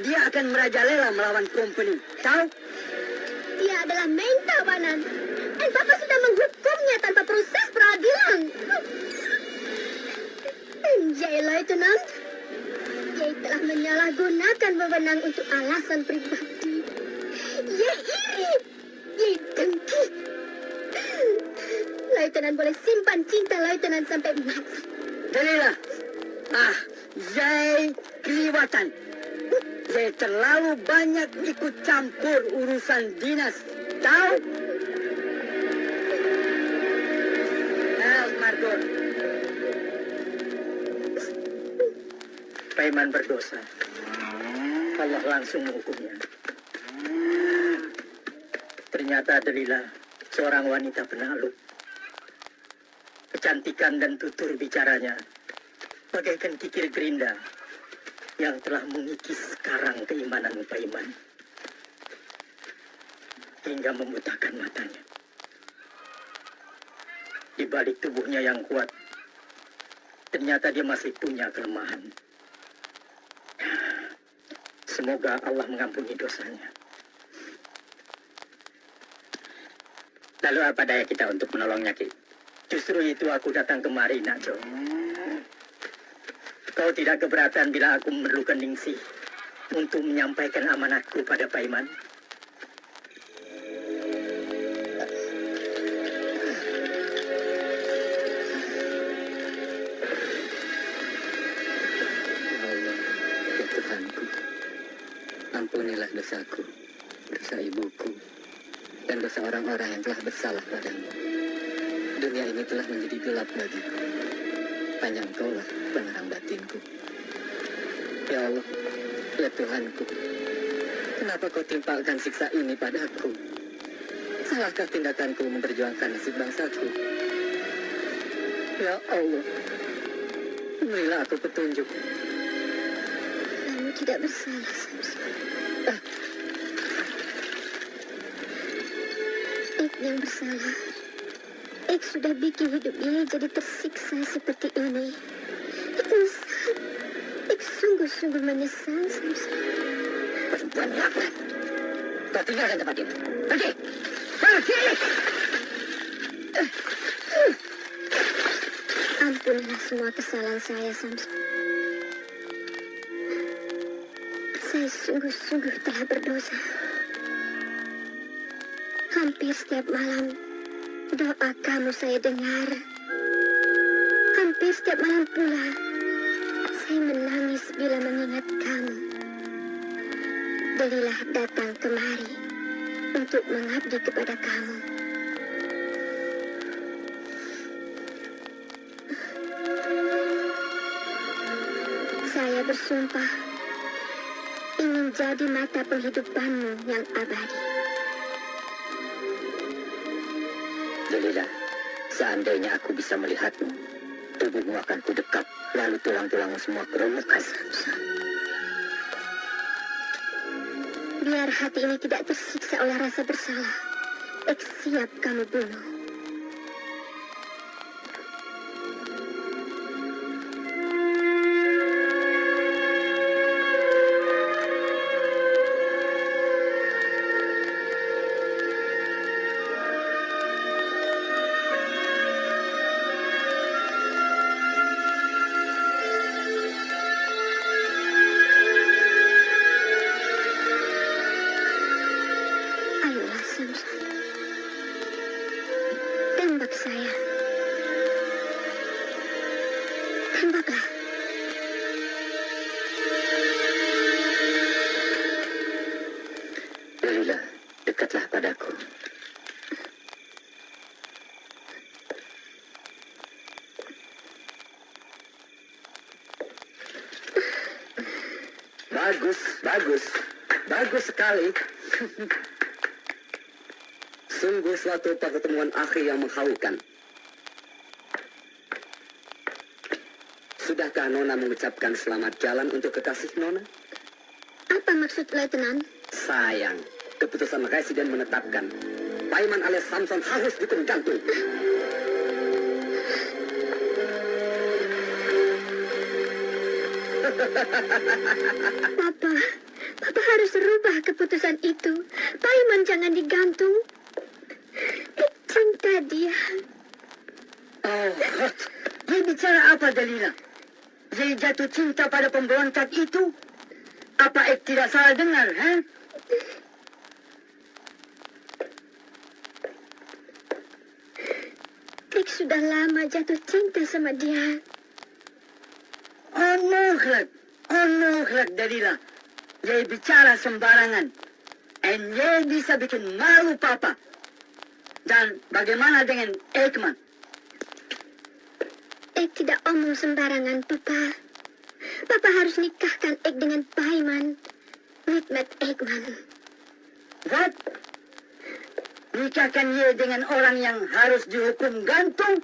dia akan merajalela melawan company. Tahu? Dia adalah main tawanan. Dan Papa sudah menghukumnya tanpa proses peradilan. Jai Leutnant, Jai telah menyalahgunakan wewenang untuk alasan pribadi. Jai iri, Jai dengki. Leutnant boleh simpan cinta Leutnant sampai mati. Delila, Zai kelewatan. Zai terlalu banyak ikut campur urusan dinas. Tahu? Marco. Paiman berdosa. Allah langsung menghukumnya. Ternyata Delila seorang wanita penakluk. Kecantikan dan tutur bicaranya bagaikan kikir gerinda yang telah mengikis karang keimanan Paiman hingga membutakan matanya. Di balik tubuhnya yang kuat, ternyata dia masih punya kelemahan. Semoga Allah mengampuni dosanya. Lalu apa daya kita untuk menolongnya, Ki? Justru itu aku datang kemari, Nak Jo. Kau tidak keberatan bila aku memerlukan Ningsih untuk menyampaikan amanatku pada Paiman? Ampunilah dosaku, dosa ibuku, dan dosa orang-orang yang telah bersalah padamu. Dunia ini telah menjadi gelap bagiku. Hanya Engkaulah penerang batinku. Ya Allah, ya Tuhanku, kenapa Kau timpakan siksa ini padaku? Salahkah tindakanku memperjuangkan nasib bangsaku? Ya Allah, berilah aku petunjuk. Kamu tidak bersalah, Samson. Ik yang bersalah. Ik sudah bikin hidup dia jadi tersiksa seperti ini. Ik menyesal. Ik sungguh-sungguh menyesal, Samson. Perempuan laknat. Kau tinggalkan tempat ini. Pergi! Pergi! Ampunilah semua kesalahan saya, Samson. Saya sungguh-sungguh telah berdosa. Hampir setiap malam, doa kamu saya dengar. Hampir setiap malam pula, saya menangis bila mengingat kamu. Delilah datang kemari untuk mengabdi kepada kamu. Saya bersumpah ingin jadi mata penghidupanmu yang abadi. Delila, seandainya aku bisa melihatmu, tubuhmu akan kudekat, lalu tulang-tulangmu semua keremukan. Biar hati ini tidak tersiksa oleh rasa bersalah, ik siap kamu bunuh. Ayolah, Samson. Tembak saya. Tembaklah. Delila, dekatlah padaku. Bagus, bagus. Bagus sekali. Sungguh suatu pertemuan akhir yang menghaukan. Sudahkah Nona mengucapkan selamat jalan untuk kekasih Nona? Apa maksud Letnan? Sayang, keputusan Residen menetapkan Paiman alias Samson harus dihukum gantung. Papa harus rubah keputusan itu. Paiman jangan digantung. Ik cinta dia. Oh, dia bicara apa, Delila? Dia jatuh cinta pada pemberontak itu? Apa Ik tidak salah dengar, ha? Ik sudah lama jatuh cinta sama dia. Onmogelijk, Delila. Jij bicara sembarangan. En jij bisa bikin malu papa. Dan bagaimana dengan Ekman? Ik tidak omong sembarangan, Papa. Papa harus nikahkan Ek dengan Paiman. Mehmet Ekman. What? Nikahkan ye dengan orang yang harus dihukum gantung?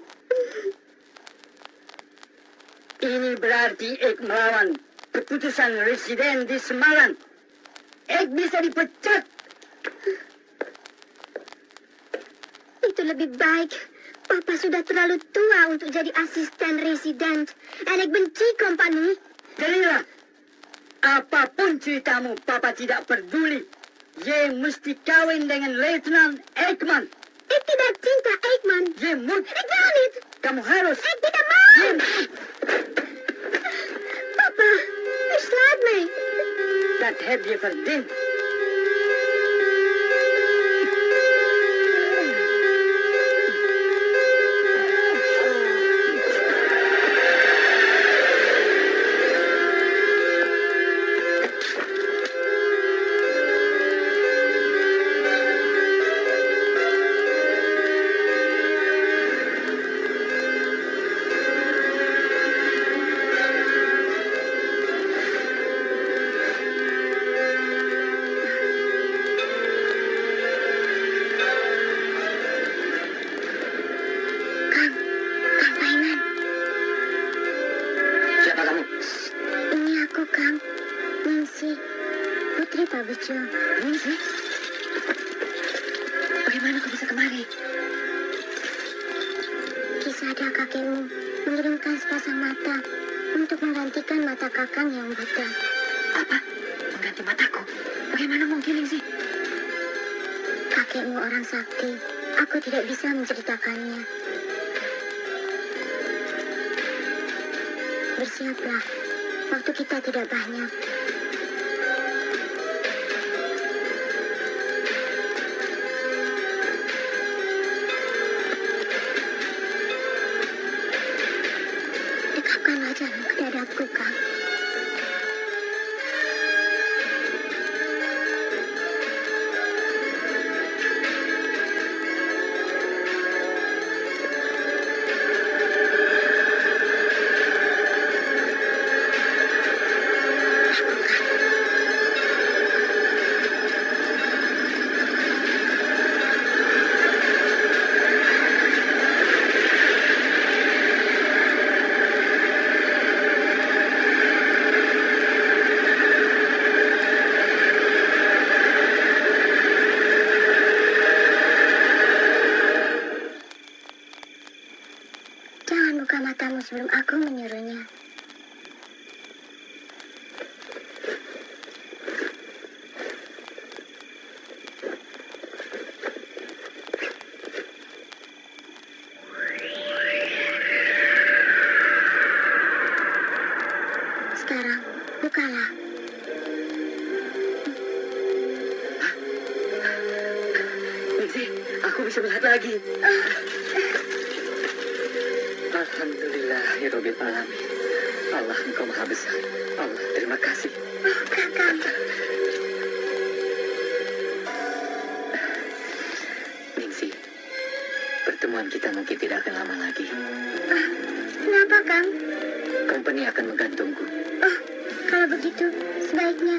Ini berarti Ek melawan keputusan residen di Semarang. Ek bisa dipecat. Itu lebih baik. Papa sudah terlalu tua untuk jadi asisten residen. Dan Ek benci kompani. Jadilah, apapun ceritamu, Papa tidak peduli. Ye mesti kawin dengan Letnan Ekman. Ek tidak cinta Ekman. Ye mut. Ek jangan itu. Kamu harus. Ek tidak mau. Ye Papa, slaat mij. dat heb je verdiend. Kang Paiman. Siapa kamu? Ini aku, Kang. Ningsi. Putri Pak Bejo. Ningsi? Bagaimana kau bisa kemari? Kisada kakekmu mengirimkan sepasang mata untuk menggantikan mata kakang yang buta. Apa? Mengganti mataku? Bagaimana mungkin, Ningsi? Kakekmu orang sakti. Aku tidak bisa menceritakannya. Bersiaplah. Waktu kita tidak banyak. Dekapkan wajahmu ke dadaku, Kang. Jangan buka matamu sebelum aku menyuruhnya. Sekarang, bukalah. Ningsi, aku bisa melihat lagi. Alhamdulillah, ya Rabbil Alamin. Allah, Engkau Maha Besar. Allah, terima kasih. Oh, Kakang. Ningsi, pertemuan kita mungkin tidak akan lama lagi. Kenapa, Kang? Company akan menggantungku. Oh, kalau begitu, sebaiknya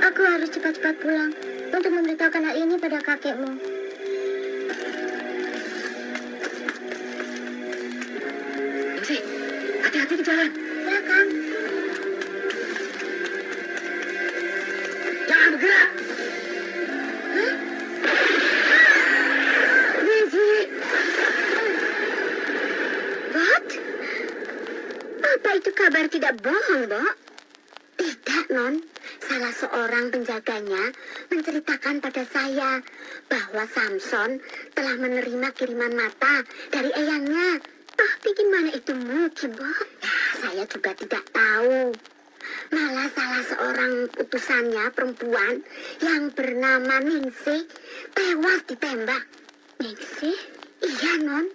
aku harus cepat-cepat pulang untuk memberitahukan hal ini pada kakekmu. Ningsi, hati-hati di jalan. Ya, Kang. Jangan bergerak. What? Apa itu kabar tidak bohong, Dok? Tidak, Non. Salah seorang penjaganya menceritakan pada saya bahwa Samson telah menerima kiriman mata dari eyangnya. Tapi gimana itu mungkin, Dok? Ya, saya juga tidak tahu. Malah salah seorang utusannya perempuan yang bernama Ningsih tewas ditembak. Ningsih? Iya, Non.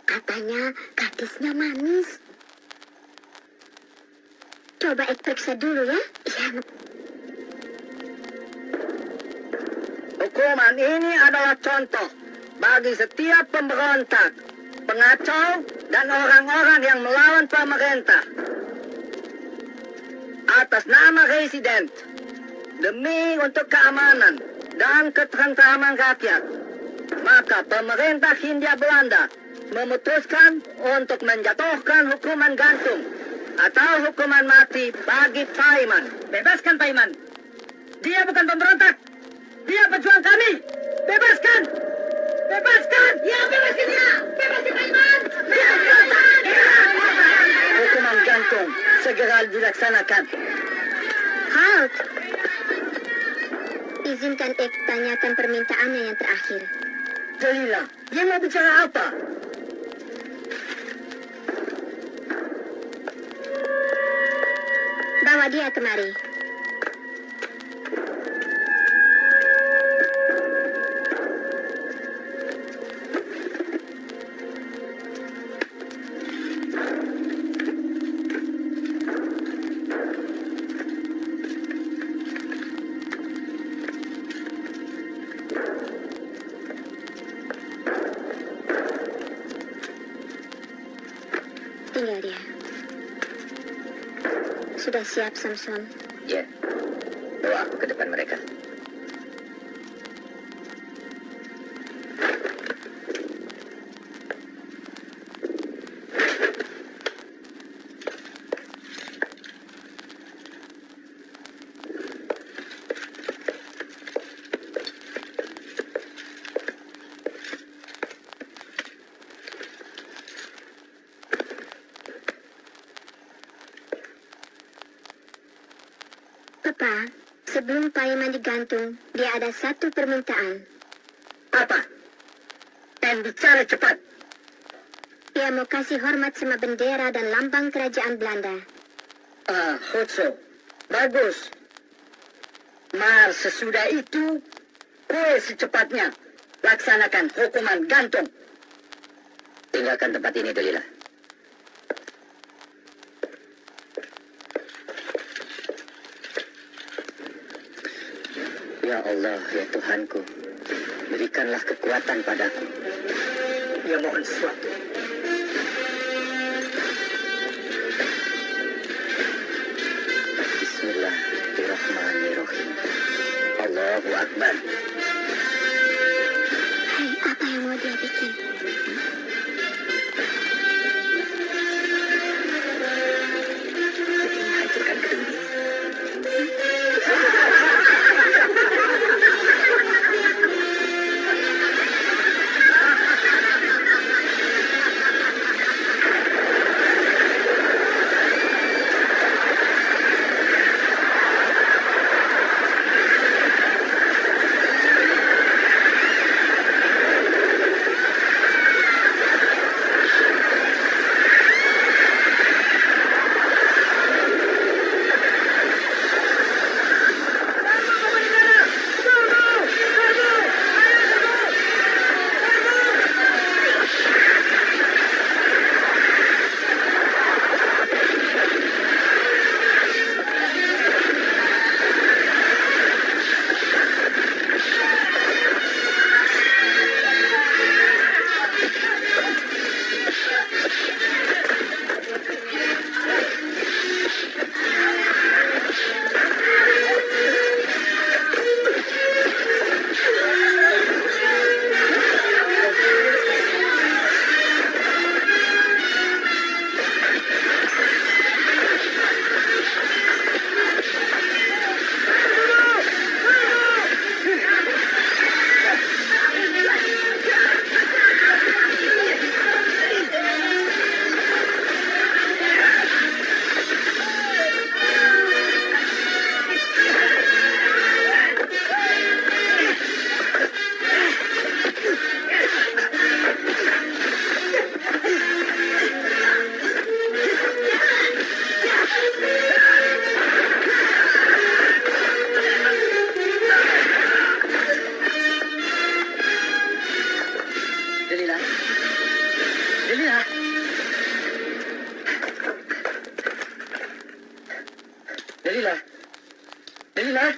Katanya gadisnya manis. Coba Ek periksa dulu ya. Iya, Non. Hukuman ini adalah contoh bagi setiap pemberontak, pengacau, dan orang-orang yang melawan pemerintah. atas nama Residen, demi untuk keamanan dan ketentraman rakyat, maka pemerintah Hindia Belanda memutuskan untuk menjatuhkan hukuman gantung atau hukuman mati bagi Paiman. Bebaskan Paiman. Dia bukan pemberontak. Dia pejuang kami. Bebaskan. Bebaskan. Ya, bebaskan dia. Bebaskan Paiman. Bebaskan. Hukuman gantung segera dilaksanakan. Halt! Izinkan Ek tanyakan permintaannya yang terakhir. Delila, dia mau bicara apa? Bawa dia kemari. Tinggal dia. Sudah siap, Samson? Ya, bawa aku ke depan mereka. Papa, sebelum Paiman digantung, dia ada satu permintaan. Apa? Dan bicara cepat. Dia mau kasih hormat sama bendera dan lambang kerajaan Belanda. Hotso, bagus. Mar sesudah itu, kue secepatnya laksanakan hukuman gantung. Tinggalkan tempat ini, Delila. Ya Allah, ya Tuhanku, berikanlah kekuatan padaku. Dia mohon sesuatu. Bismillahirrahmanirrahim. Allahu Akbar. Hai, apa yang mau dia bikin? Jadi menghancurkan gedung ini. Delila.